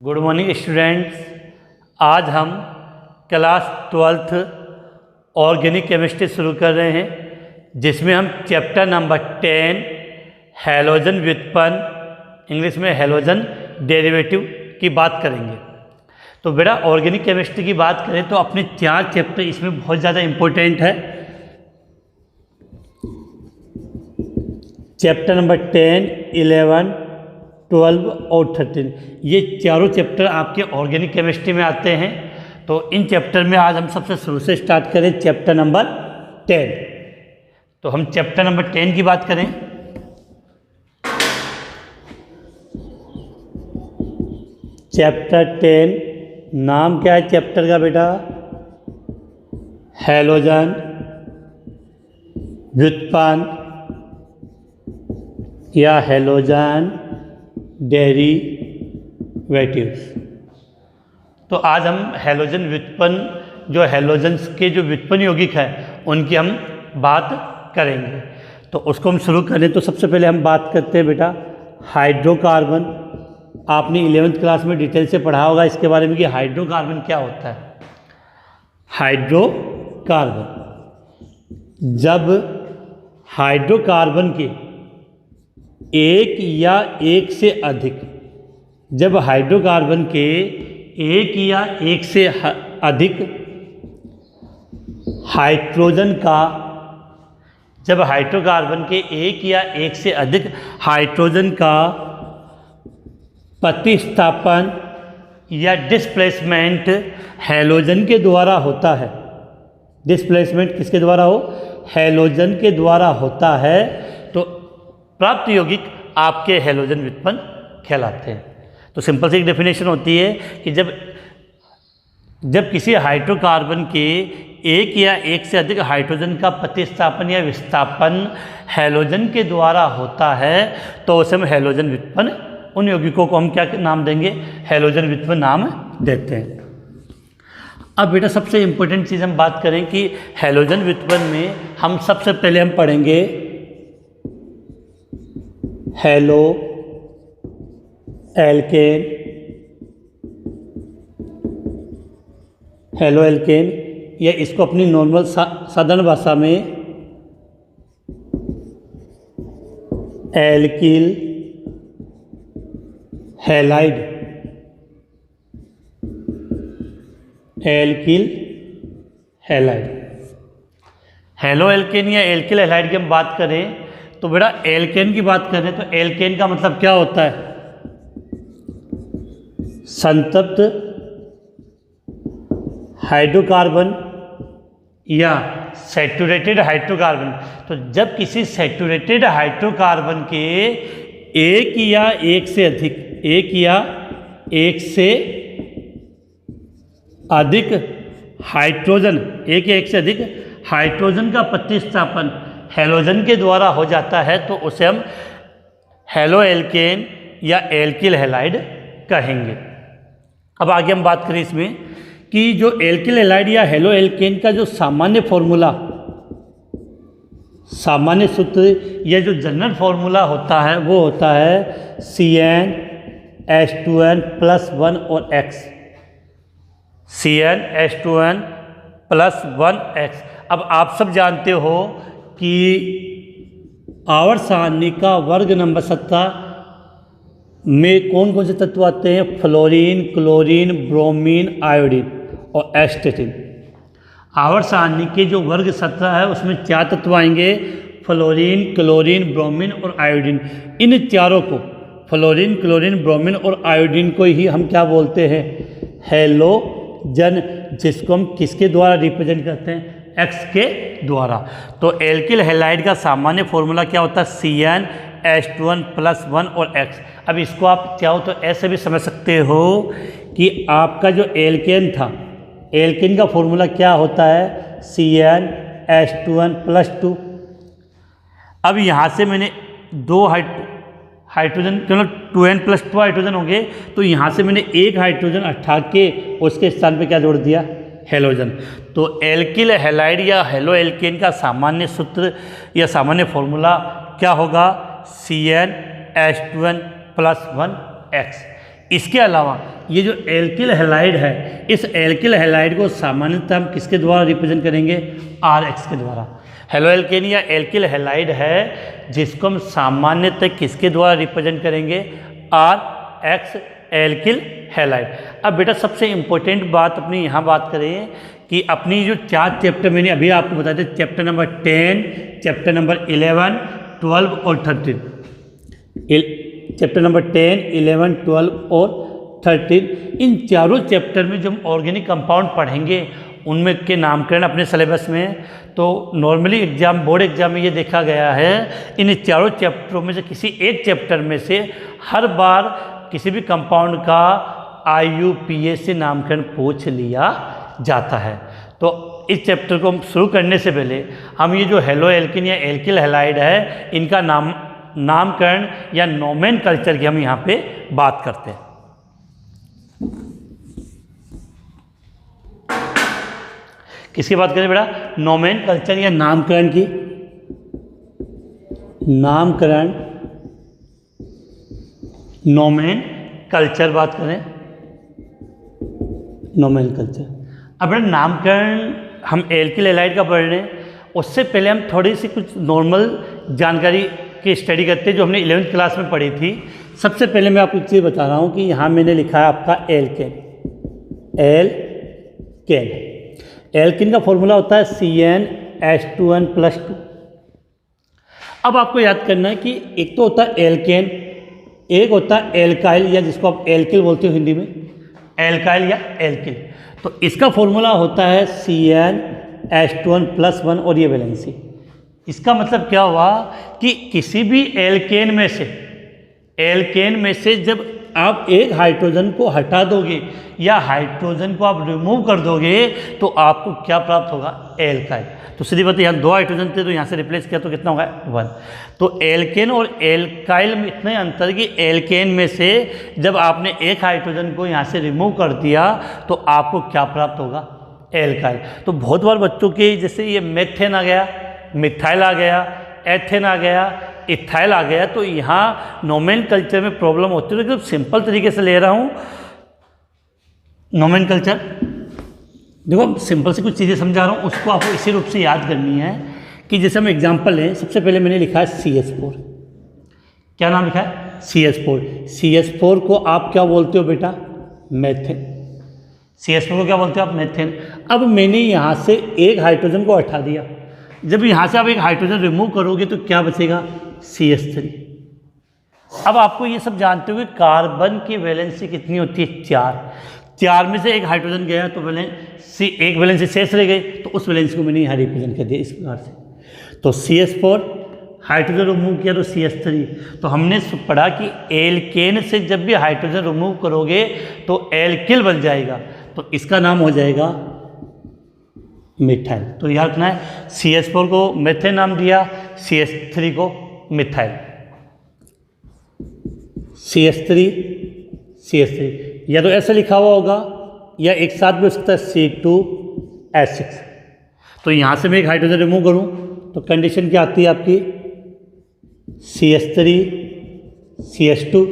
Good morning students. आज हम class 12th organic chemistry शुरू कर रहे हैं, जिसमें हम चैप्टर नंबर 10 हैलोजन व्युत्पन्न, इंग्लिश में हैलोजन डेरिवेटिव की बात करेंगे। तो बेटा ऑर्गेनिक केमिस्ट्री की बात करें तो अपने 4 चैप्टर इसमें बहुत ज़्यादा इम्पोर्टेंट है। चैप्टर नंबर 10, 11, 12 और 13, ये चारों चैप्टर आपके ऑर्गेनिक केमिस्ट्री में आते हैं। तो इन चैप्टर में आज हम सबसे शुरू से स्टार्ट करें चैप्टर नंबर 10। तो हम चैप्टर नंबर 10 की बात करें। चैप्टर 10, नाम क्या है चैप्टर का बेटा? हैलोजन व्युत्पन्न या हैलोजन डेरिवेटिव्स। तो आज हम हैलोजन व्युत्पन्न, जो हैलोजन्स के जो व्युत्पन्न यौगिक है उनकी हम बात करेंगे। तो उसको हम शुरू करें तो सबसे पहले हम बात करते हैं बेटा हाइड्रोकार्बन। आपने 11th क्लास में डिटेल से पढ़ा होगा इसके बारे में कि हाइड्रोकार्बन क्या होता है। हाइड्रोकार्बन, जब हाइड्रोकार्बन के एक या एक से अधिक, जब हाइड्रोकार्बन के एक या एक से अधिक हाइड्रोजन का, जब हाइड्रोकार्बन के एक या एक से अधिक हाइड्रोजन का प्रतिस्थापन या डिस्प्लेसमेंट हैलोजन के द्वारा होता है। डिस्प्लेसमेंट किसके द्वारा हो? हैलोजन के द्वारा होता है। तो प्राप्त यौगिक आपके हैलोजन व्युत्पन्न कहलाते हैं। तो सिंपल सी एक डेफिनेशन होती है कि जब किसी हाइड्रोकार्बन के एक या एक से अधिक हाइड्रोजन का प्रतिस्थापन या विस्थापन हैलोजन के द्वारा होता है तो उसे हम हैलोजन व्युत्पन्न, उन यौगिकों को हम क्या नाम देंगे? हैलोजन व्युत्पन्न नाम देते हैं। अब बेटा सबसे इम्पोर्टेंट चीज़ हम बात करें कि हैलोजन व्युत्पन्न में हम सबसे पहले हम पढ़ेंगे हैलो एल्केन। हैलो एल्केन, या इसको अपनी नॉर्मल साधारण भाषा में alkyl halide, alkyl halide. Haloalkane या एल्किल हैलाइड की हम बात करें तो बेटा एल्केन की बात करें तो एल्केन का मतलब क्या होता है? संतप्त हाइड्रोकार्बन या सैचुरेटेड हाइड्रोकार्बन। तो जब किसी सैचुरेटेड हाइड्रोकार्बन के एक या एक से अधिक, एक या एक से अधिक हाइड्रोजन, एक या एक से अधिक हाइड्रोजन का प्रतिस्थापन हैलोजन के द्वारा हो जाता है तो उसे हम हैलो एल्केन या एल्किल हैलाइड कहेंगे। अब आगे हम बात करें इसमें कि जो एल्किल हैलाइड या हैलो एल्केन का जो सामान्य फॉर्मूला, सामान्य सूत्र या जो जनरल फॉर्मूला होता है वो होता है CnH2n+1 और X। CnH2n+1 X। अब आप सब जानते हो कि आवर्त सारणी का वर्ग नंबर 17 में कौन कौन से तत्व आते हैं? फ्लोरीन, क्लोरीन, ब्रोमीन, आयोडीन और एस्टेटिन। आवर्त सारणी के जो वर्ग 17 है उसमें 4 तत्व आएंगे, फ्लोरीन, क्लोरीन, ब्रोमीन और आयोडीन। इन चारों को, फ्लोरीन, क्लोरीन, ब्रोमीन और आयोडीन को ही हम क्या बोलते हैं? हैलोजन, जिसको हम किसके द्वारा रिप्रेजेंट करते हैं? X के द्वारा। तो एल्किल हैलाइड का सामान्य फॉर्मूला क्या होता है? CnH2n+1 और X। अब इसको आप चाहो तो ऐसे भी समझ सकते हो कि आपका जो एल्केन था, एल्केन का फॉर्मूला क्या होता है? CnH2n+2। अब यहाँ से मैंने दो हाइड्रोजन, चलो 2n+2 हाइड्रोजन हो गए, तो यहाँ से मैंने एक हाइड्रोजन हटा के उसके स्थान पे क्या जोड़ दिया? हैलोजन। तो एल्किल हैलाइड या हैलो एल्केन का सामान्य सूत्र या सामान्य फॉर्मूला क्या होगा? CnH2n+1 X। इसके अलावा ये जो एल्किल हैलाइड है, इस एल्किल हैलाइड को सामान्यतः हम किसके द्वारा रिप्रेजेंट करेंगे? RH के द्वारा। हेलो एल्केन या एल्किल हैलाइड है जिसको हम सामान्यतः किसके द्वारा रिप्रेजेंट करेंगे? RH alkyl halide. अब बेटा सबसे इम्पोर्टेंट बात अपनी यहाँ बात करें कि अपनी जो 4 चैप्टर मैंने अभी आपको बताया था, चैप्टर नंबर 10, चैप्टर नंबर 11, 12 और 13, चैप्टर नंबर 10, 11, 12 और 13, इन चारों चैप्टर में जो हम ऑर्गेनिक कंपाउंड पढ़ेंगे उनमें के नामकरण अपने सिलेबस में, तो नॉर्मली एग्जाम, बोर्ड एग्जाम में ये देखा गया है इन चारों चैप्टरों में से किसी एक चैप्टर में से हर बार किसी भी कंपाउंड का IUPAC से नामकरण पूछ लिया जाता है। तो इस चैप्टर को हम शुरू करने से पहले हम ये जो हेलो एल्किन या एल्किल हैलाइड है इनका नामकरण या नोमेनकल्चर की हम यहाँ पे बात करते हैं। किसकी बात करें बेटा? नोमेनकल्चर या नामकरण की। नामकरण, नोमेनकल्चर बात करें, नोमेनकल्चर। अब बेटा नामकरण हम एल्किल हैलाइड का पढ़ रहे हैं, उससे पहले हम थोड़ी सी कुछ नॉर्मल जानकारी की स्टडी करते हैं जो हमने 11th क्लास में पढ़ी थी। सबसे पहले मैं आपको एक चीज़ बता रहा हूँ कि यहाँ मैंने लिखा है आपका एल्केन। एल्किन का फॉर्मूला होता है CnH2n+2। अब आपको याद करना है कि एक तो होता है एल्केन, एक होता है एल्काइल या जिसको आप एल्किल बोलते हो हिंदी में, एल्काइल या एल्किल। तो इसका फॉर्मूला होता है CnH2n+1 और ये वैलेंसी। इसका मतलब क्या हुआ कि किसी भी एल्केन में से जब आप एक हाइड्रोजन को हटा दोगे या हाइड्रोजन को आप रिमूव कर दोगे तो आपको क्या प्राप्त होगा? एल्काइल। तो सीधी बात है, यहाँ 2 हाइड्रोजन थे तो यहाँ से रिप्लेस किया तो कितना होगा? 1। तो एल्केन और एल्काइल में इतना अंतर कि एल्केन में से जब आपने एक हाइड्रोजन को यहाँ से रिमूव कर दिया तो आपको क्या प्राप्त होगा? एल्काइल। तो बहुत बार बच्चों के जैसे ये मेथेन आ गया, मिथाइल आ गया, एथेन आ गया, इथाइल आ गया, तो यहाँ नोमेनकल्चर में प्रॉब्लम होती है। तो सिंपल तरीके से ले रहा हूँ नोमेनकल्चर। देखो सिंपल से कुछ चीज़ें समझा रहा हूँ, उसको आपको इसी रूप से याद करनी है कि जैसे हम एग्जांपल लें। सबसे पहले मैंने लिखा है CH4। क्या नाम लिखा है? CH4। CH4 को आप क्या बोलते हो बेटा? मेथेन। CH4 को क्या बोलते हो आप? मेथेन। अब मैंने यहाँ से एक हाइड्रोजन को हटा दिया, जब यहाँ से आप एक हाइड्रोजन रिमूव करोगे तो क्या बचेगा? CH3। अब आपको ये सब जानते हो कि कार्बन की वैलेंसी कितनी होती है? 4 में से एक हाइड्रोजन गया तो एक वैलेंसी शेष रह गई, तो उस वैलेंसी को मैंने यहाँ रिप्रेजेंट कर दिया इस प्रकार से। तो CH4 हाइड्रोजन रिमूव किया तो CH3। तो हमने पढ़ा कि एल्केन से जब भी हाइड्रोजन रिमूव करोगे तो एल्किल बन जाएगा, तो इसका नाम हो जाएगा मिथाइल। तो याद रखना है, CH4 को मेथेन नाम दिया, CH3 को मिथाइल। CH3 या तो ऐसे लिखा हुआ होगा या एक साथ भी हो सकता है C2H6। तो यहाँ से मैं एक हाइड्रोजन रिमूव करूँ तो कंडीशन क्या आती है आपकी? CH3 CH2,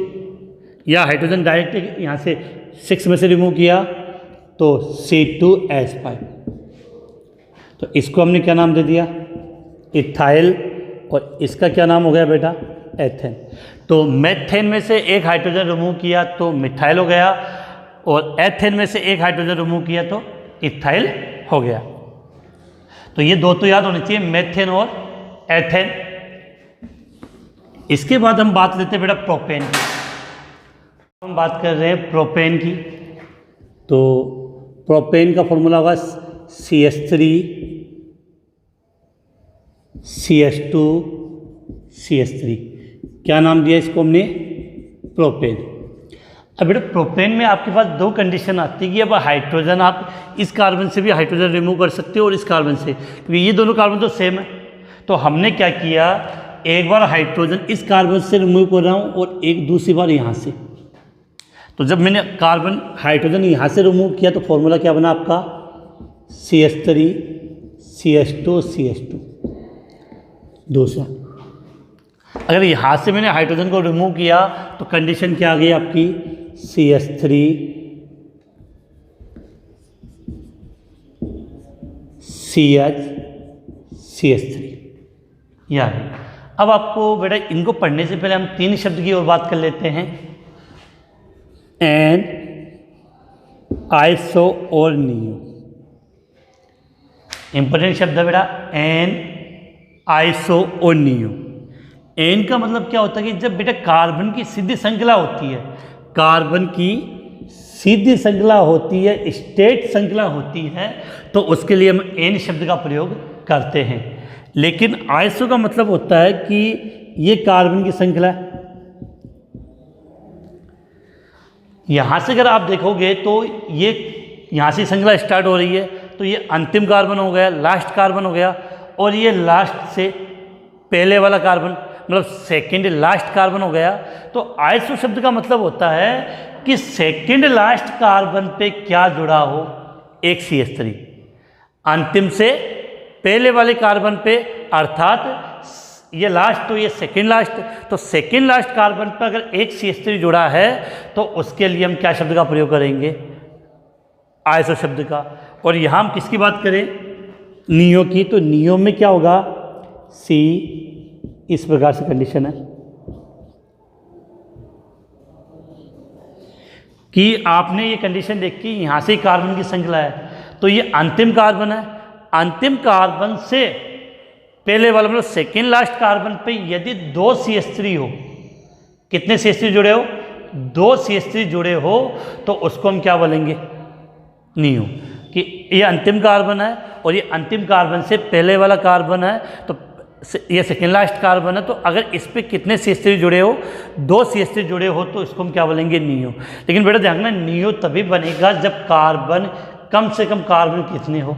या हाइड्रोजन डायरेक्ट यहाँ से 6 में से रिमूव किया तो C2H5। तो इसको हमने क्या नाम दे दिया? इथाइल। और इसका क्या नाम हो गया बेटा? एथेन। तो मेथेन में से एक हाइड्रोजन रिमूव किया तो मिथाइल हो गया, और एथेन में से एक हाइड्रोजन रिमूव किया तो इथाइल हो गया। तो ये दो तो याद होने चाहिए, मेथेन और एथेन। इसके बाद हम बात लेते हैं बेटा प्रोपेन की। हम बात कर रहे हैं प्रोपेन की। तो प्रोपेन का फॉर्मूला होगा CH3 CH2 CH3। क्या नाम दिया इसको हमने? प्रोपेन। अब बेटा प्रोपेन में आपके पास 2 कंडीशन आती है कि अब हाइड्रोजन आप इस कार्बन से भी हाइड्रोजन रिमूव कर सकते हो और इस कार्बन से, क्योंकि ये दोनों कार्बन तो सेम है। तो हमने क्या किया, एक बार हाइड्रोजन इस कार्बन से रिमूव कर रहा हूँ और एक दूसरी बार यहाँ से। तो जब मैंने कार्बन हाइड्रोजन यहाँ से रिमूव किया तो फॉर्मूला क्या बना आपका? CH3 CH2 CH2। दूसरा, अगर यहाँ से मैंने हाइड्रोजन को रिमूव किया तो कंडीशन क्या आ गई आपकी? CH3 CH3 यानी अब आपको बेटा इनको पढ़ने से पहले हम तीन शब्द की और बात कर लेते हैं। एन, आइसो और नियो। इंपॉर्टेंट शब्द है बेटा एन, आइसो और नियो। एन का मतलब क्या होता है कि जब बेटा कार्बन की सीधी श्रृंखला होती है, कार्बन की सीधी श्रृंखला होती है, स्टेट श्रृंखला होती है, तो उसके लिए हम एन शब्द का प्रयोग करते हैं। लेकिन आइसो का मतलब होता है कि ये कार्बन की श्रृंखला है। यहाँ से अगर आप देखोगे तो ये यहाँ से श्रृंखला स्टार्ट हो रही है, तो ये अंतिम कार्बन हो गया, लास्ट कार्बन हो गया, और ये लास्ट से पहले वाला कार्बन मतलब सेकेंड लास्ट कार्बन हो गया। तो आइसो शब्द का मतलब होता है कि सेकेंड लास्ट कार्बन पे क्या जुड़ा हो, एक CH3, अंतिम से पहले वाले कार्बन पे, अर्थात ये लास्ट तो ये सेकेंड लास्ट, तो सेकेंड लास्ट कार्बन पर अगर एक CH3 जुड़ा है तो उसके लिए हम क्या शब्द का प्रयोग करेंगे, आइसो शब्द का। और यहाँ हम किसकी बात करें, नियो की, तो नियो में क्या होगा, C, इस प्रकार से कंडीशन है कि आपने ये कंडीशन देखी, यहाँ से कार्बन की श्रृंखला है, तो ये अंतिम कार्बन है, अंतिम कार्बन से पहले वाला मतलब सेकेंड लास्ट कार्बन पे यदि 2 CH3 हो, कितने CH3 जुड़े हो, 2 CH3 जुड़े हो, तो उसको हम क्या बोलेंगे, नियो, कि ये अंतिम कार्बन है और ये अंतिम कार्बन से पहले वाला कार्बन है, तो ये सेकेंड लास्ट कार्बन है, तो अगर इस पे कितने CH3 जुड़े हो, 2 CH3 जुड़े हो, तो इसको हम क्या बोलेंगे, नियो। लेकिन बेटा ध्यान रखना, नियो तभी बनेगा जब कार्बन कम से कम कार्बन कितने हो,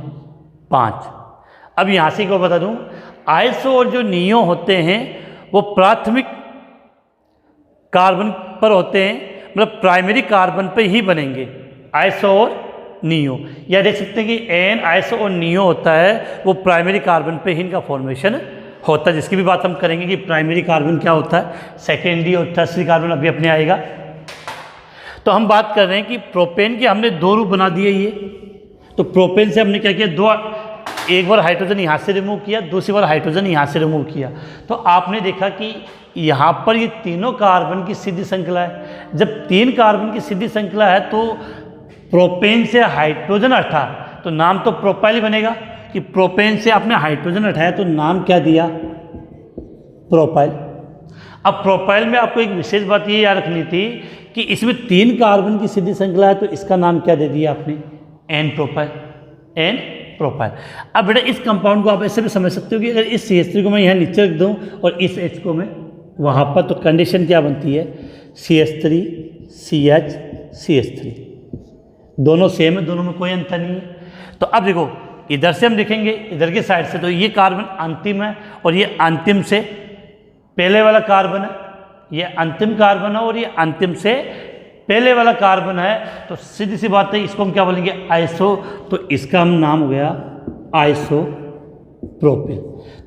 5। अब यहाँ से को बता दूँ, आइसो और जो नियो होते हैं वो प्राथमिक कार्बन पर होते हैं, मतलब प्राइमरी कार्बन पे ही बनेंगे आइसो और नियो। या देख सकते हैं कि एन, आइसो और नियो होता है वो प्राइमरी कार्बन पे ही इनका फॉर्मेशन होता है, जिसकी भी बात हम करेंगे कि प्राइमरी कार्बन क्या होता है, सेकेंडरी और टर्सरी कार्बन अभी अपने आएगा। तो हम बात कर रहे हैं कि प्रोपेन के हमने 2 रूप बना दिए ये, तो प्रोपेन से हमने क्या किया, 2, एक बार हाइड्रोजन यहाँ से रिमूव किया, दूसरी बार हाइड्रोजन यहाँ से रिमूव किया, तो आपने देखा कि यहाँ पर ये तीनों कार्बन की सीधी श्रृंखला है। जब 3 कार्बन की सीधी श्रृंखला है तो प्रोपेन से हाइड्रोजन हटा तो नाम तो प्रोपाइल बनेगा, कि प्रोपेन से आपने हाइड्रोजन हटाया तो नाम क्या दिया, प्रोपाइल। अब प्रोपाइल में आपको एक विशेष बात ये याद रखनी थी कि इसमें 3 कार्बन की सीधी श्रृंखला है, तो इसका नाम क्या दे दिया आपने, एन प्रोपाइल, एन प्रोपाइल। अब बेटा इस कंपाउंड को आप ऐसे भी समझ सकते हो कि अगर इस CH3 को मैं यहाँ नीचे रख दूँ और इस H को मैं वहाँ पर, तो कंडीशन क्या बनती है, CH3 CH CH3, दोनों सेम है, दोनों में कोई अंतर नहीं है। तो अब देखो इधर से हम देखेंगे, इधर के साइड से, तो ये कार्बन अंतिम है और ये अंतिम से पहले वाला कार्बन है, ये अंतिम कार्बन है और ये अंतिम से पहले वाला कार्बन है, तो सीधी सी बात है, इसको हम क्या बोलेंगे, आइसो, तो इसका हम नाम हो गया आइसो प्रोपेन।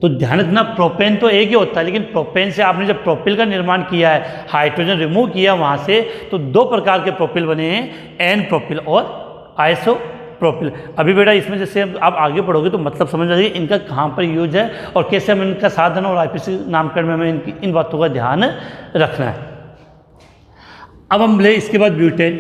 तो ध्यान रखना, प्रोपेन तो एक ही होता है, लेकिन प्रोपेन से आपने जब प्रोपिल का निर्माण किया है, हाइड्रोजन रिमूव किया वहाँ से, तो 2 प्रकार के प्रोपिल बने हैं, एन प्रोपिल और आइसो प्रोपिल। अभी बेटा इसमें जैसे आप आगे पढ़ोगे तो मतलब समझ आ जाएगी इनका कहाँ पर यूज है और कैसे हम इनका साधन और IPC नामकरण में हमें इन बातों का ध्यान रखना है। अब हम ले इसके बाद ब्यूटेन।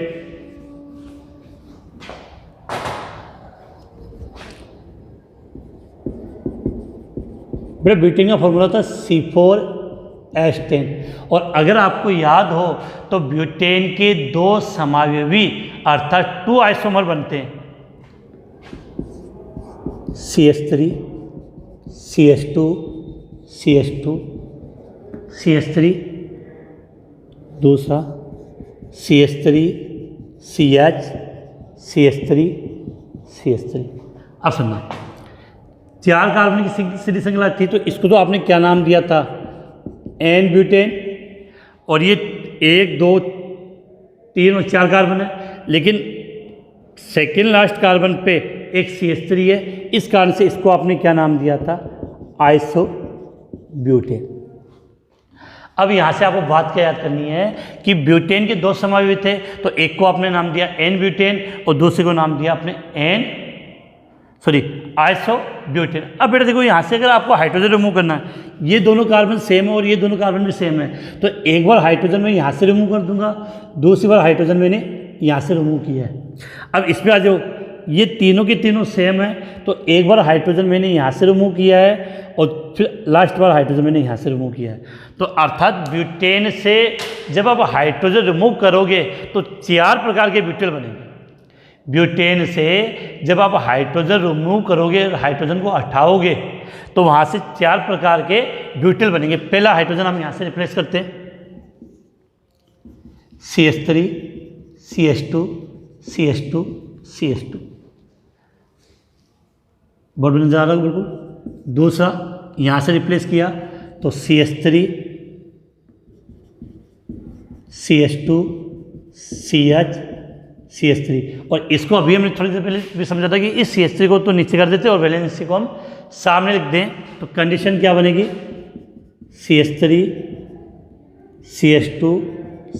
बेटा ब्यूटेन का फॉर्मूला था C4H10, और अगर आपको याद हो तो ब्यूटेन के 2 समावयवी अर्थात 2 आइसोमर बनते हैं, CH3 CH2 CH2 CH3, दूसरा CH3 CH CH3 CH3। अब सुनना, 4 कार्बन की सीधी श्रृंखला थी, तो इसको तो आपने क्या नाम दिया था, एन ब्यूटेन, और ये 1 2 3 और 4 कार्बन है, लेकिन सेकेंड लास्ट कार्बन पे एक CH3 है, इस कारण से इसको आपने क्या नाम दिया था, आइसो ब्यूटेन। अब यहाँ से आपको बात क्या याद करनी है कि ब्यूटेन के 2 समावयवी थे, तो एक को आपने नाम दिया एन ब्यूटेन और दूसरे को नाम दिया आपने आइसो ब्यूटेन। अब बेटा देखो यहाँ से अगर आपको हाइड्रोजन रिमूव करना है, ये दोनों कार्बन सेम है और ये दोनों कार्बन भी सेम है, तो एक बार हाइड्रोजन मैं यहाँ से रिमूव कर दूंगा, दूसरी बार हाइड्रोजन मैंने यहाँ से रिमूव किया है। अब इस पर आ जाओ, ये तीनों के तीनों सेम है, तो एक बार हाइड्रोजन मैंने यहाँ से रिमूव किया है और फिर लास्ट बार हाइड्रोजन मैंने यहाँ से रिमूव किया है। तो अर्थात ब्यूटेन से जब आप हाइड्रोजन रिमूव करोगे तो 4 प्रकार के ब्यूटेन बनेंगे। ब्यूटेन से जब आप हाइड्रोजन रिमूव करोगे, हाइड्रोजन को हटाओगे, तो वहाँ से 4 प्रकार के ब्यूटेन बनेंगे। पहला हाइड्रोजन हम यहाँ से रिप्लेस करते हैं, CH3, CH2, CH2, CH2, board में नजर आ रहा है बिल्कुल। दूसरा यहाँ से रिप्लेस किया तो CH3, CH2, CH, CH3, और इसको अभी हमने थोड़ी देर पहले भी समझा था कि इस CH3 को तो नीचे कर देते और वैलेंसी को हम सामने लिख दें, तो कंडीशन क्या बनेगी, CH3, CH2,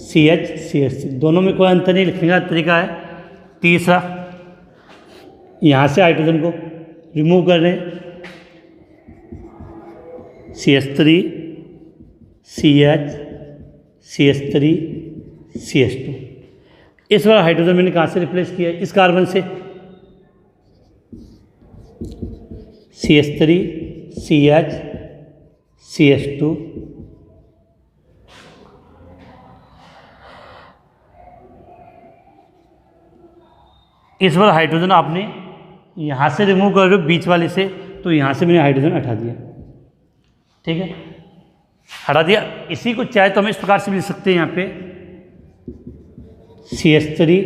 CH, CH3, दोनों में कोई अंतर नहीं, लिखने का तरीका है। तीसरा यहाँ से हाइड्रोजन को रिमूव कर रहे हैं, CH3, CH, CH3, CH2, इस बार हाइड्रोजन मैंने कहाँ से रिप्लेस किया, इस कार्बन से, CH3, CH, CH2, इस बार हाइड्रोजन आपने यहाँ से रिमूव कर रहे हो बीच वाले से, तो यहाँ से मैंने हाइड्रोजन हटा दिया, ठीक है, हटा दिया। इसी को चाहे तो हम इस प्रकार से भी लिख सकते हैं, यहाँ पे CH3,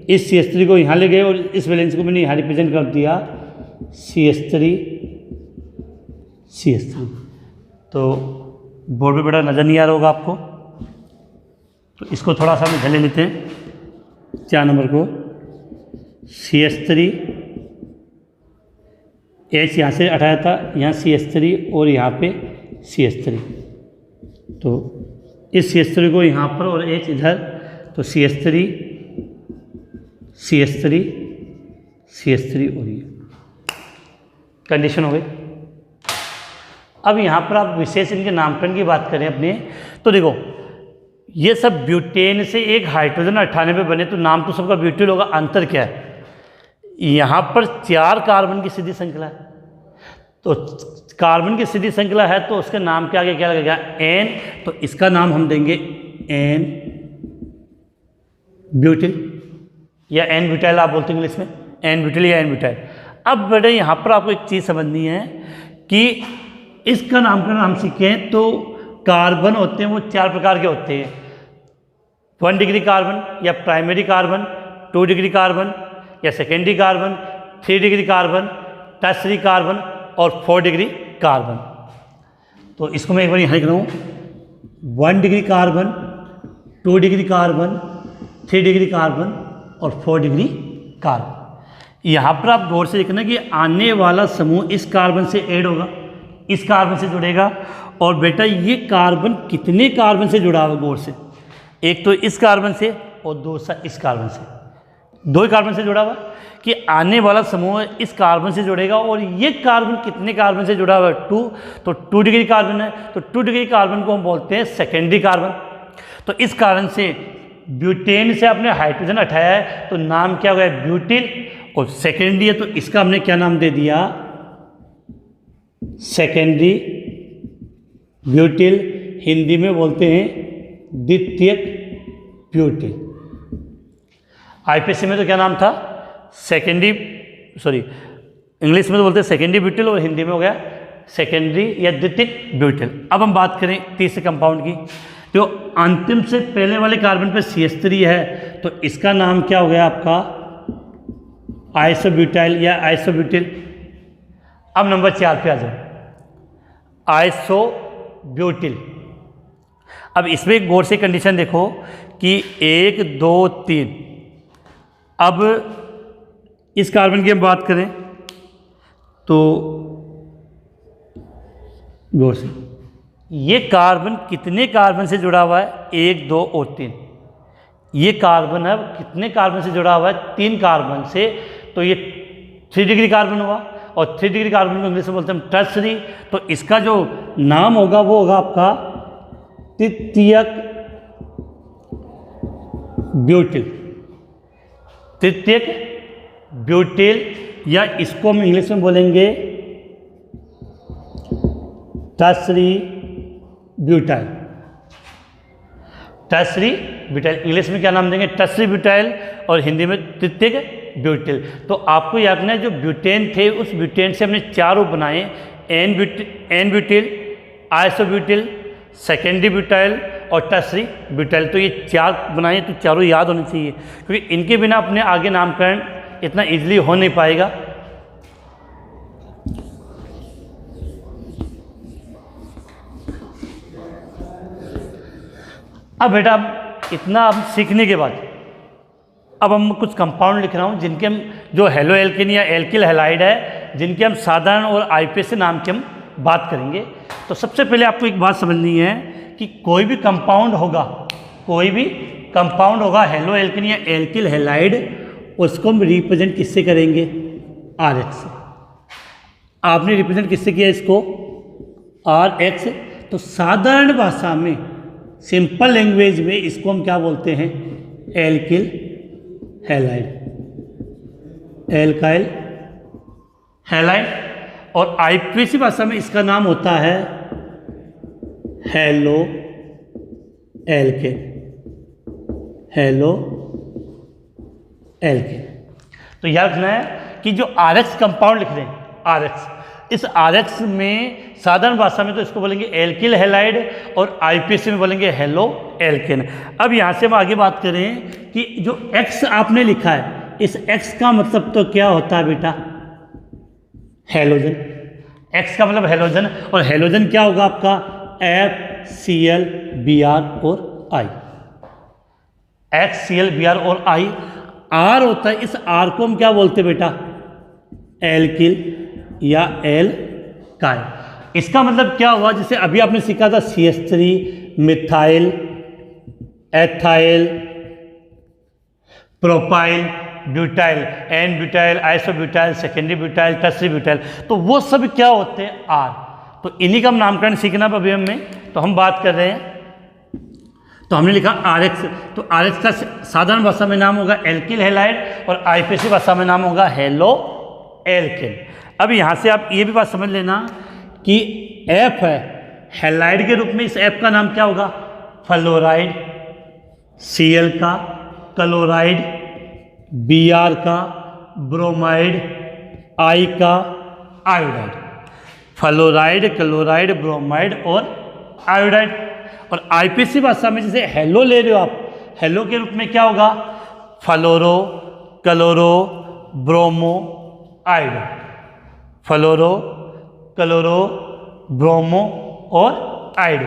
इस CH3 को यहाँ ले गए और इस वैलेंस को मैंने यहाँ रिप्रेजेंट कर दिया, CH3, CH3। तो बोर्ड पे बड़ा नज़र नहीं आ रहा होगा आपको, तो इसको थोड़ा सा हम ले लेते हैं 4 नंबर को, CH3, H यहाँ से हटाया था, यहाँ CH3 और यहाँ पे CH3, तो इस CH3 को यहाँ पर और H इधर, तो CH3, CH3, CH3 और ये कंडीशन हो गई। अब यहाँ पर आप विशेष इनके नामकरण की बात करें अपने, तो देखो ये सब ब्यूटेन से एक हाइड्रोजन 98 बने, तो नाम तो सबका ब्यूटेन होगा। अंतर क्या है, यहाँ पर 4 कार्बन की सीधी श्रृंखला है, तो कार्बन की सीधी श्रृंखला है तो उसके नाम के आगे क्या लगेगा, N, तो इसका नाम हम देंगे N ब्यूटिल या N ब्यूटाइल आप बोलते हैं इंग्लिश में, N ब्यूटिल या N ब्यूटाइल। अब बेटे यहाँ पर आपको एक चीज़ समझनी है कि इसका नामकरण हम सीखें तो कार्बन होते हैं वो 4 प्रकार के होते हैं, 1 डिग्री कार्बन या प्राइमरी कार्बन, 2 डिग्री कार्बन या secondary carbon, 3 degree carbon, tertiary carbon और 4 डिग्री कार्बन। तो इसको मैं एक बार यहाँ लिख रहा हूँ, 1 degree carbon, 2 degree carbon, 3 degree carbon और 4 डिग्री कार्बन। यहाँ पर आप गौर से देखना कि आने वाला समूह इस कार्बन से ऐड होगा, इस कार्बन से जुड़ेगा, और बेटा ये कार्बन कितने कार्बन से जुड़ा हुआ, गौर से, एक तो इस कार्बन से और दूसरा इस कार्बन से, 2 कार्बन से जुड़ा हुआ, कि आने वाला समूह इस कार्बन से जुड़ेगा, और ये कार्बन कितने कार्बन से जुड़ा हुआ है, 2, तो 2 डिग्री कार्बन है, तो 2 डिग्री कार्बन को हम बोलते हैं सेकेंडरी कार्बन। तो इस कारण से ब्यूटेन से आपने हाइड्रोजन हटाया है तो नाम क्या हो गया, ब्यूटिल, और सेकेंडरी है तो इसका हमने क्या नाम दे दिया, सेकेंडरी ब्यूटिल, हिंदी में बोलते हैं द्वितीयक ब्यूटिल। आईपीसी में तो क्या नाम था, सेकेंडरी, सॉरी इंग्लिश में तो बोलते हैं सेकेंडरी ब्यूटिल और हिंदी में हो गया सेकेंडरी या द्वितीयक ब्यूटिल। अब हम बात करें तीसरे कंपाउंड की, जो अंतिम से पहले वाले कार्बन पर CH3 है तो इसका नाम क्या हो गया आपका, आइसोब्यूटाइल या आइसोब्यूटिल। अब नंबर 4 पे आ जाओ, आइसोब्यूटिल। अब इसमें एक गौर से कंडीशन देखो कि 1, 2, 3, अब इस कार्बन की हम बात करें तो गौर से, ये कार्बन कितने कार्बन से जुड़ा हुआ है, 1, 2 और 3, ये कार्बन है कितने कार्बन से जुड़ा हुआ है, 3 कार्बन से, तो ये 3 डिग्री कार्बन हुआ, और 3 डिग्री कार्बन को इंग्लिश में बोलते हैं हम टर्सरी। तो इसका जो नाम होगा वो होगा आपका तृतीयक ब्यूटिल, तृतीयक ब्यूटिल, या इसको हम इंग्लिश में बोलेंगे tertiary butyl. Tertiary butyl English में क्या नाम देंगे? टर्सरी ब्यूटाइल, और हिंदी में तृतीयक ब्यूटिल। तो आपको याद रखना है जो ब्यूटेन थे उस ब्यूटेन से हमने 4 रूप बनाए, N butyl, isobutyl, secondary butyl और टर्सरी ब्यूटाइल। तो ये 4 बनाए, तो चारों याद होने चाहिए, क्योंकि इनके बिना अपने आगे नामकरण इतना इजीली हो नहीं पाएगा। अब बेटा इतना अब सीखने के बाद अब हम कुछ कंपाउंड लिख रहा हूँ जिनके हम जो हेलो एल्केन या एल्किल हैलाइड है, जिनके हम साधारण और आईपीएसी नाम की हम बात करेंगे। तो सबसे पहले आपको एक बात समझनी है कि कोई भी कंपाउंड होगा हेलो एल्केन या एल्किल हैलाइड, उसको हम रिप्रेजेंट किससे करेंगे? RH से। आपने रिप्रेजेंट किससे किया इसको? RH। तो साधारण भाषा में, सिंपल लैंग्वेज में इसको हम क्या बोलते हैं? Alkyl halide, alkyl halide. और आईपीएसी भाषा में इसका नाम होता है हेलो एल्केन, हेलो एल्केन। तो याद रखना है कि जो RH कंपाउंड लिख रहे हैं, RH, इस RH में साधारण भाषा में तो इसको बोलेंगे एल्किल हैलाइड और आईपीएसी में बोलेंगे हेलो एल्केन। अब यहाँ से हम आगे बात करें कि जो X आपने लिखा है, इस X का मतलब तो क्या होता है बेटा? हैलोजन। X का मतलब हैलोजन, और हैलोजन क्या होगा आपका? FCl Br और I, HCl Br और I। R होता है, इस R को हम क्या बोलते हैं बेटा? एल्किल या एल्काइल। इसका मतलब क्या हुआ? जैसे अभी आपने सीखा था CH3, methyl, ethyl, propyl, butyl, n butyl, isobutyl, secondary butyl, tertiary butyl. तो वो सब क्या होते हैं? R। तो इन्हीं का हम नामकरण सीखना है अभी हमें। तो हम बात कर रहे हैं, तो हमने लिखा RH। तो RH का साधारण भाषा में नाम होगा एल्किल हैलाइड और आईपीएसी भाषा में नाम होगा हेलो एल्केन। अब यहाँ से आप ये भी बात समझ लेना कि F है हैलाइड के रूप में, इस F का नाम क्या होगा? फ्लोराइड, Cl का क्लोराइड, Br का ब्रोमाइड, I का आयोडाइड। फ्लोराइड, क्लोराइड, ब्रोमाइड और आयोडाइड। और आईपीएसी भाषा में जैसे हेलो ले रहे हो आप, हेलो के रूप में क्या होगा? फ्लोरो, क्लोरो, ब्रोमो, आयोडो, फ्लोरो, क्लोरो, ब्रोमो और आयोडो।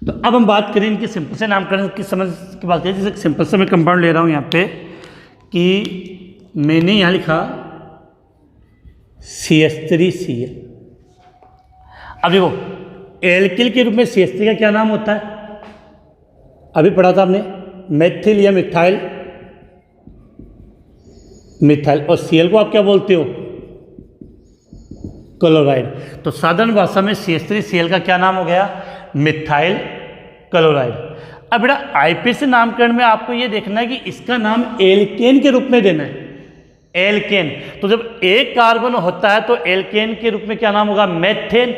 तो अब हम बात करें इनके सिंपल से नामकरण की समझ की बात करें। जैसे सिंपल से मैं कंपाउंड ले रहा हूँ यहाँ पे कि मैंने यहाँ लिखा CH3Cl। अब देखो एल्किल के रूप में CH3 का क्या नाम होता है? अभी पढ़ा था आपने, मेथिल या मिथाइल, मिथाइल। और Cl को आप क्या बोलते हो? क्लोराइड। तो साधारण भाषा में CH3Cl का क्या नाम हो गया? Methyl chloride. अब बेटा आईपीएसी नामकरण में आपको ये देखना है कि इसका नाम एल्केन के रूप में देना है, एल्केन। तो जब एक कार्बन होता है तो एल्केन के रूप में क्या नाम होगा? मेथेन।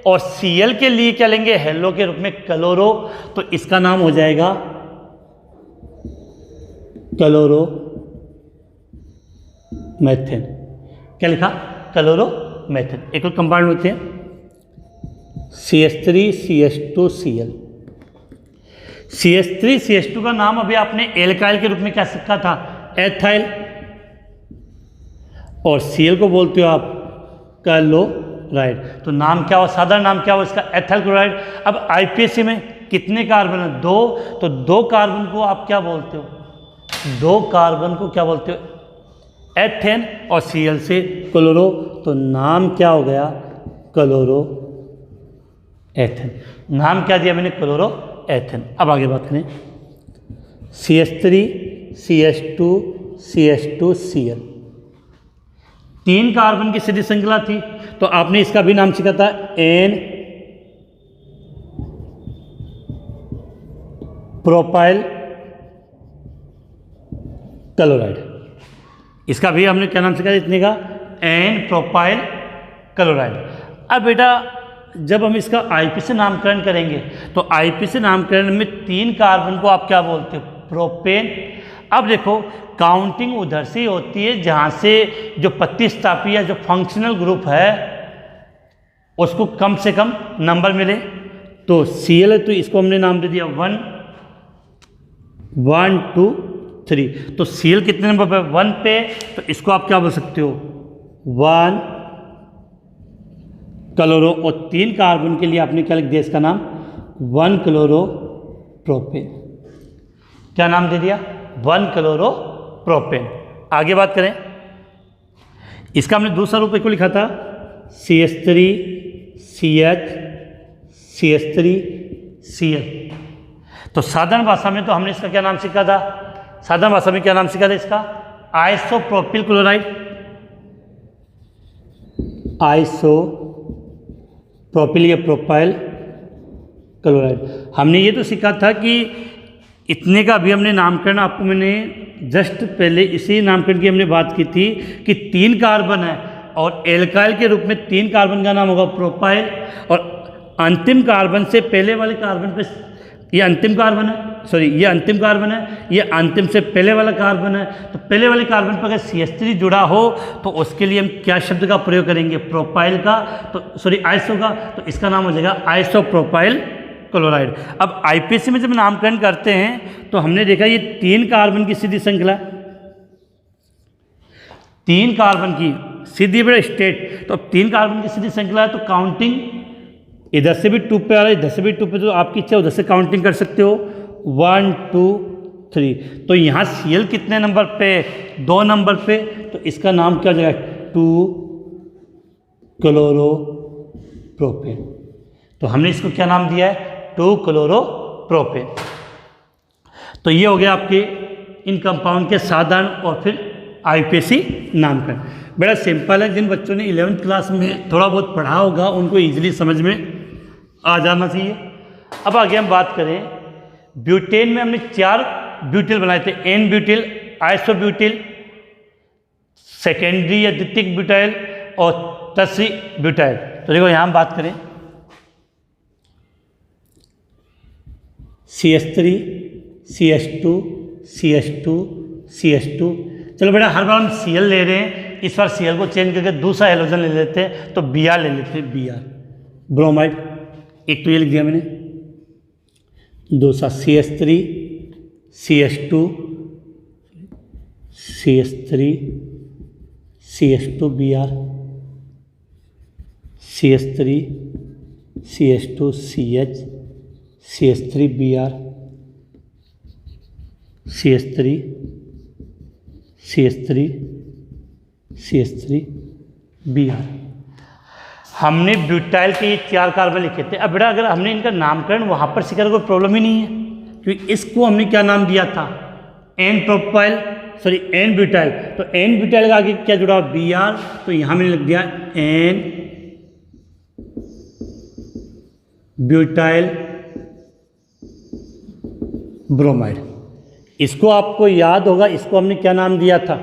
और Cl के लिए क्या लेंगे? हेलो के रूप में क्लोरो। तो इसका नाम हो जाएगा क्लोरो मेथेन। क्या लिखा? Chloro methane. एक और कंपाउंड होते हैं CH3CH2Cl। CH3CH2 का नाम अभी आपने एल्काइल के रूप में क्या सीखा था? एथाइल। और Cl को बोलते हो आप क्लोराइड। तो नाम क्या हो? साधारण नाम क्या हो इसका? Ethyl chloride. अब आईपीएसी में कितने कार्बन है? 2। तो 2 कार्बन को आप क्या बोलते हो? 2 कार्बन को क्या बोलते हो? एथेन। और Cl से क्लोरो। तो नाम क्या हो गया? Chloro ethane. नाम क्या दिया मैंने? Chloro ethane. अब आगे बात करें CH3CH2CH2Cl। 3 कार्बन की सीधी श्रृंखला थी, तो आपने इसका भी नाम सीखा था एन प्रोपाइल क्लोराइड। इसका भी हमने क्या नाम सीखा इतने का, एन प्रोपाइल क्लोराइड। अब बेटा जब हम इसका आईपीसी नामकरण करेंगे तो आईपीसी नामकरण में 3 कार्बन को आप क्या बोलते हो, प्रोपेन। अब देखो काउंटिंग उधर से होती है जहाँ से जो प्रतिस्थापी या जो फंक्शनल ग्रुप है उसको कम से कम नंबर मिले। तो Cl है तो इसको हमने नाम दे दिया 1 1 2 3। तो Cl कितने नंबर पे, 1 पे, तो इसको आप क्या बोल सकते हो 1 क्लोरो। और 3 कार्बन के लिए आपने क्या लिख दिया इसका नाम 1 क्लोरो प्रोपेन। क्या नाम दे दिया 1 क्लोरो प्रोपेन। आगे बात करें, इसका हमने दूसरा रूप को लिखा था CH3 CH CH3 Cl। तो साधारण भाषा में तो हमने इसका क्या नाम सीखा था, साधारण भाषा में क्या नाम सीखा था इसका, आइसोप्रोपिल क्लोराइड। आइसोप्रोपिल या प्रोपाइल क्लोराइड। हमने ये तो सीखा था कि इतने का भी हमने नामकरण, आपको मैंने जस्ट पहले इसी नामकरण की हमने बात की थी कि 3 कार्बन है और एल्काइल के रूप में 3 कार्बन का नाम होगा प्रोपाइल, और अंतिम कार्बन से पहले वाले कार्बन पे, ये अंतिम कार्बन है, सॉरी ये अंतिम कार्बन है, ये अंतिम से पहले वाला कार्बन है। तो पहले वाले कार्बन पर अगर CH3 जुड़ा हो तो उसके लिए हम क्या शब्द का प्रयोग करेंगे, प्रोपाइल का, तो सॉरी आइसो का, तो इसका नाम हो जाएगा आइसोप्रोपाइल क्लोराइड। अब आईपीसी में जब नामकरण करते हैं तो हमने देखा ये 3 कार्बन की सीधी श्रृंखला, 3 कार्बन की सीधी बड़े स्टेट, तो अब 3 कार्बन की सीधी श्रृंखला है तो काउंटिंग इधर से भी 2 पे आ रहा है, इधर से भी 2 पे, तो आपकी इच्छा उधर से काउंटिंग कर सकते हो 1 2 3। तो यहाँ Cl कितने नंबर पे, 2 नंबर पे, तो इसका नाम क्या हो जाएगा 2 क्लोरो प्रोपेन। तो हमने इसको क्या नाम दिया है 2 क्लोरो प्रोपेन। तो ये हो गया आपके इन कंपाउंड के साधारण और फिर आईपीसी नामकरण। बड़ा सिंपल है, जिन बच्चों ने 11th क्लास में थोड़ा बहुत पढ़ा होगा उनको इजीली समझ में आ जाना चाहिए। अब आगे हम बात करें, ब्यूटेन में हमने 4 ब्यूटिल बनाए थे, एन ब्यूटिल, आइसोब्यूटिल, सेकेंडरी या द्वितीयक ब्यूटाइल और टर्सरी ब्यूटाइल। तो देखो यहाँ हम बात करें CH3 CH2 CH2 CH2। चलो बेटा हर बार हम Cl ले रहे हैं, इस बार Cl को चेंज करके दूसरा हेलोजन ले लेते हैं, तो Br ले लेते हैं, Br ब्रोमाइड। एक तो ये लिख दिया मैंने, दूसरा CH3 CH2 CH3 CH2 Br, CH3 CH2 CH CH3 Br, CH3 CH3 CH3 Br। हमने ब्यूटाइल के ये 4 कार्बन लिखे थे। अब बेटा अगर हमने इनका नामकरण वहाँ पर सीखा कोई प्रॉब्लम ही नहीं है, क्योंकि इसको हमने क्या नाम दिया था n propyl, sorry n butyl. तो एन ब्यूटाइल का आगे क्या जुड़ा Br, तो यहाँ मैंने लिख दिया एन ब्यूटाइल ब्रोमाइड। इसको आपको याद होगा, इसको हमने क्या नाम दिया था,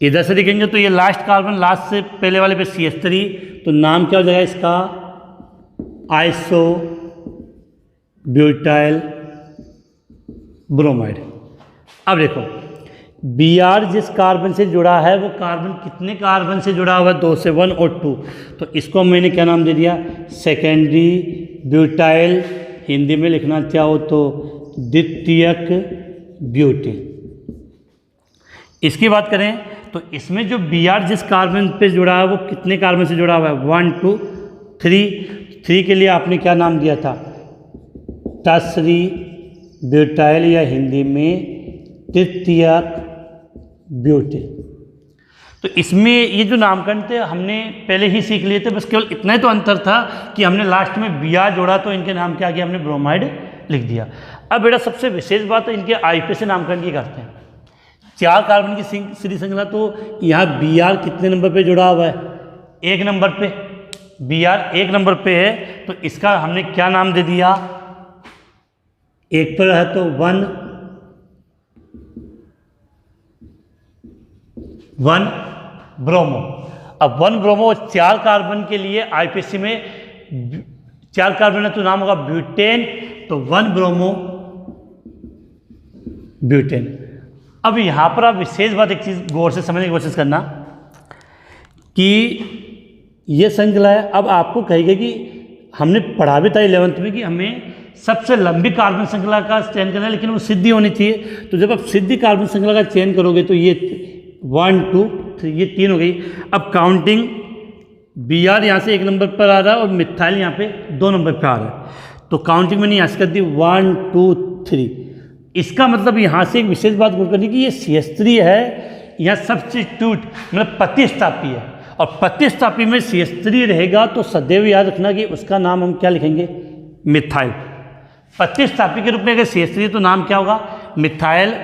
इधर से देखेंगे तो ये लास्ट कार्बन, लास्ट से पहले वाले पे CH3, तो नाम क्या हो जाएगा इसका आइसो ब्यूटाइल ब्रोमाइड। अब देखो Br जिस कार्बन से जुड़ा है वो कार्बन कितने कार्बन से जुड़ा हुआ है, 2 से 1 और 2, तो इसको मैंने क्या नाम दे दिया सेकेंडरी ब्यूटाइल, हिंदी में लिखना चाहो तो द्वितीयक ब्यूटिल। इसकी बात करें तो इसमें जो Br जिस कार्बन पे जुड़ा है वो कितने कार्बन से जुड़ा हुआ है, 1 2 3। 3 के लिए आपने क्या नाम दिया था टर्सरी ब्यूटाइल या हिंदी में तृतीयक ब्यूटिल। तो इसमें ये जो नामकरण थे हमने पहले ही सीख लिए थे, बस केवल इतना ही तो अंतर था कि हमने लास्ट में Br जोड़ा तो इनके नाम क्या आ गया, हमने ब्रोमाइड लिख दिया। अब बेटा सबसे विशेष बात है इनके आईपीसी नामकरण की करते हैं। 4 कार्बन की सीधी श्रृंखला, तो यहाँ Br कितने नंबर पे जुड़ा हुआ है? 1 नंबर पे। Br 1 नंबर पे है, तो इसका हमने क्या नाम दे दिया? 1 पर है तो 1 ब्रोमो। अब 1 ब्रोमो और 4 कार्बन के लिए आईपीसी में 4 कार्बन है तो नाम होगा ब्यूटेन, तो 1 ब्रोमो ब्यूटेन। अब यहाँ पर आप विशेष बात एक चीज़ गौर से समझने की कोशिश करना कि ये श्रृंखला है। अब आपको कहेगा कि हमने पढ़ा भी था 11th में कि हमें सबसे लंबी कार्बन श्रृंखला का चयन करना है, लेकिन वो सिद्धि होनी चाहिए। तो जब आप सिद्धि कार्बन श्रृंखला का चयन करोगे तो ये 1 2 3 ये 3 हो गई। अब काउंटिंग Br यहाँ से 1 नंबर पर आ रहा है और मिथाइल यहाँ पे 2 नंबर पर आ रहा है, तो काउंटिंग मैंने यहाँ से कर दी 1 2 3। इसका मतलब यहाँ से एक विशेष बात गौर करनी कि ये CH3 है, यहाँ सब्स्टिट्यूट मतलब प्रतिस्थापी है, और प्रतिस्थापी में CH3 रहेगा तो सदैव याद रखना कि उसका नाम हम क्या लिखेंगे? मिथाइल। प्रतिस्थापी के रूप में अगर CH3 तो नाम क्या होगा? मिथाइल।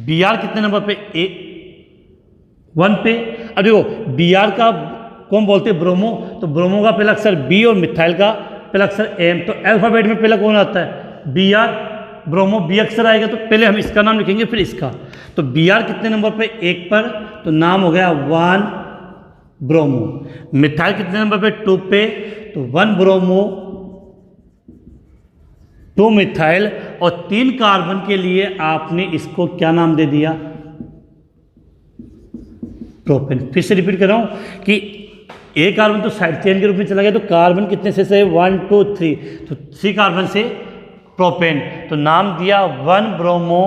Br कितने नंबर पे? 1 पे। अब देखो Br का कौन बोलते हैं? ब्रोमो, तो ब्रोमो का पहला अक्षर B और मिथाइल का पहला अक्षर M, तो अल्फाबेट में पहला कौन आता है? Br। ब्रोमो B अक्षर आएगा तो पहले हम इसका नाम लिखेंगे फिर इसका। तो Br कितने नंबर पे? 1 पर, तो नाम हो गया 1 ब्रोमो। मिथाइल कितने नंबर पे? 2 पे, तो 1 ब्रोमो 2 मिथाइल। और 3 कार्बन के लिए आपने इसको क्या नाम दे दिया? प्रोपेन। फिर से रिपीट कर रहा हूं कि एक कार्बन तो साइड चेन के रूप में चला गया, तो कार्बन कितने से 1 2 3, तो 3 कार्बन से प्रोपेन, तो नाम दिया 1 ब्रोमो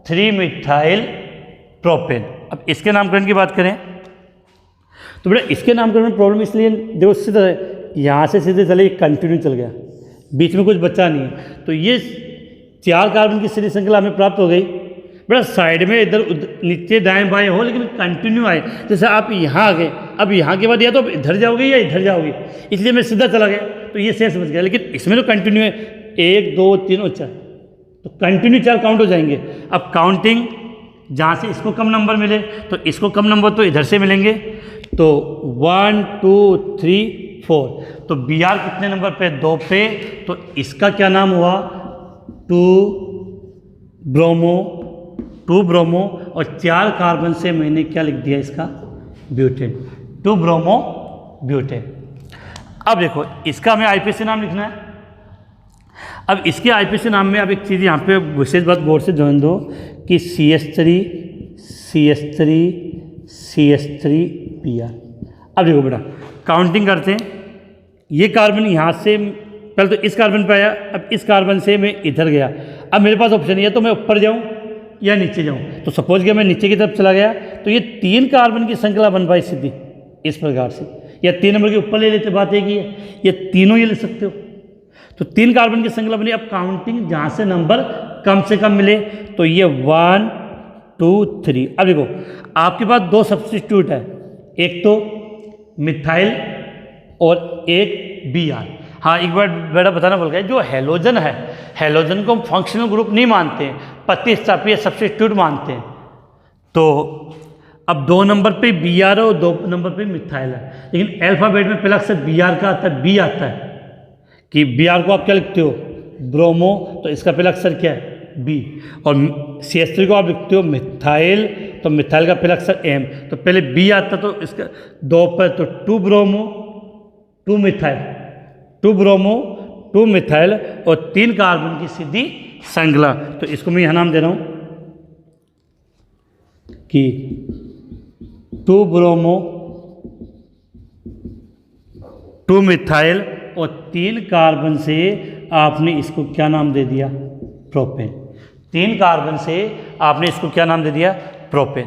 3 मिथाइल प्रोपेन। अब इसके नामकरण की बात करें तो बेटा इसके नामकरण में प्रॉब्लम इसलिए देखो सीधा यहाँ से सीधे चले कंटिन्यू चल गया, बीच में कुछ बचा नहीं है, तो ये 4 कार्बन की सीधी श्रृंखला हमें प्राप्त हो गई। बेटा साइड में इधर नीचे दाएं बाएं हो लेकिन कंटिन्यू आए। जैसे आप यहाँ आ गए, अब यहाँ के बाद या तो इधर जाओगे या इधर जाओगे, इसलिए मैं सीधा चला गया तो ये शेष बच गया, लेकिन इसमें तो कंटिन्यू है 1 2 3 और 4, तो कंटिन्यू 4 काउंट हो जाएंगे। अब काउंटिंग जहाँ से इसको कम नंबर मिले तो इसको कम नंबर तो इधर से मिलेंगे, तो 1 2 3 4, तो Br कितने नंबर पे? 2 पे, तो इसका क्या नाम हुआ? 2 ब्रोमो और 4 कार्बन से मैंने क्या लिख दिया इसका? ब्यूटेन। 2 bromo butane. अब देखो इसका हमें आईपीसी नाम लिखना है। अब इसके आईपीसी नाम में अब एक चीज़ यहाँ पे विशेष बात गौर से ध्यान दो कि CH3 Br। अब देखो बेटा काउंटिंग करते हैं, ये कार्बन यहाँ से पहले तो इस कार्बन पे आया, अब इस कार्बन से मैं इधर गया, अब मेरे पास ऑप्शन है तो मैं ऊपर जाऊँ या नीचे जाऊँ, तो सपोज कि मैं नीचे की तरफ चला गया तो ये 3 कार्बन की श्रृंखला बन पाई सीधी इस प्रकार से, या 3 नंबर के ऊपर ले लेते, बात एक ही है, ये तीनों ये ले सकते हो, तो 3 कार्बन की श्रृंखला बनी। अब काउंटिंग जहाँ से नंबर कम से कम मिले तो ये 1 2 3। अब देखो आपके पास 2 सब्स्टिट्यूट है, एक तो मिथाइल और एक Br। हाँ एक बार बेटा बताना भूल गया, जो हेलोजन है, हेलोजन को हम फंक्शनल ग्रुप नहीं मानते हैं, प्रतिस्थापी सब्स्टिट्यूट मानते हैं। तो अब 2 नंबर पे Br और 2 नंबर पे मिथाइल है, लेकिन अल्फाबेट में पहला अक्षर Br का आता है, B आता है कि Br को आप क्या लिखते हो? ब्रोमो, तो इसका पहला अक्षर क्या है? B। और CH3 को आप लिखते हो मिथाइल, तो मिथाइल का पहला अक्षर M, तो पहले B आता तो इसका 2 पर, तो 2 ब्रोमो 2 मिथाइल, 2 ब्रोमो 2 मिथाइल और 3 कार्बन की सीधी श्रृंखला। तो इसको मैं यहाँ नाम दे रहा हूँ कि 2 ब्रोमो 2 मिथाइल और 3 कार्बन से आपने इसको क्या नाम दे दिया? प्रोपेन। 3 कार्बन से आपने इसको क्या नाम दे दिया? प्रोपेन।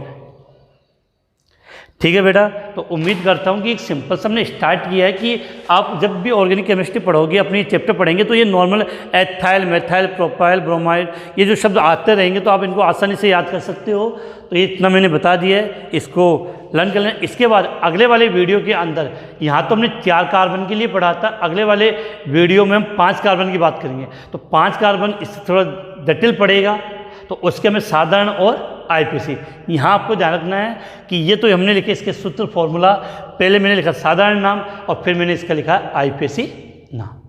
ठीक है बेटा, तो उम्मीद करता हूँ कि एक सिंपल सा हमने स्टार्ट किया है कि आप जब भी ऑर्गेनिक केमिस्ट्री पढ़ोगे, अपनी चैप्टर पढ़ेंगे, तो ये normal ethyl, methyl, propyl, bromide, ये जो शब्द आते रहेंगे तो आप इनको आसानी से याद कर सकते हो। तो ये इतना मैंने बता दिया है, इसको लर्न कर लें। इसके बाद अगले वाले वीडियो के अंदर, यहाँ तो हमने 4 कार्बन के लिए पढ़ा था, अगले वाले वीडियो में हम 5 कार्बन की बात करेंगे। तो 5 कार्बन इससे थोड़ा जटिल पड़ेगा, तो उसके हमें साधारण और आईपीसी। यहाँ आपको ध्यान रखना है कि ये तो हमने लिखे इसके सूत्र फॉर्मूला, पहले मैंने लिखा साधारण नाम और फिर मैंने इसका लिखा आईपीसी नाम।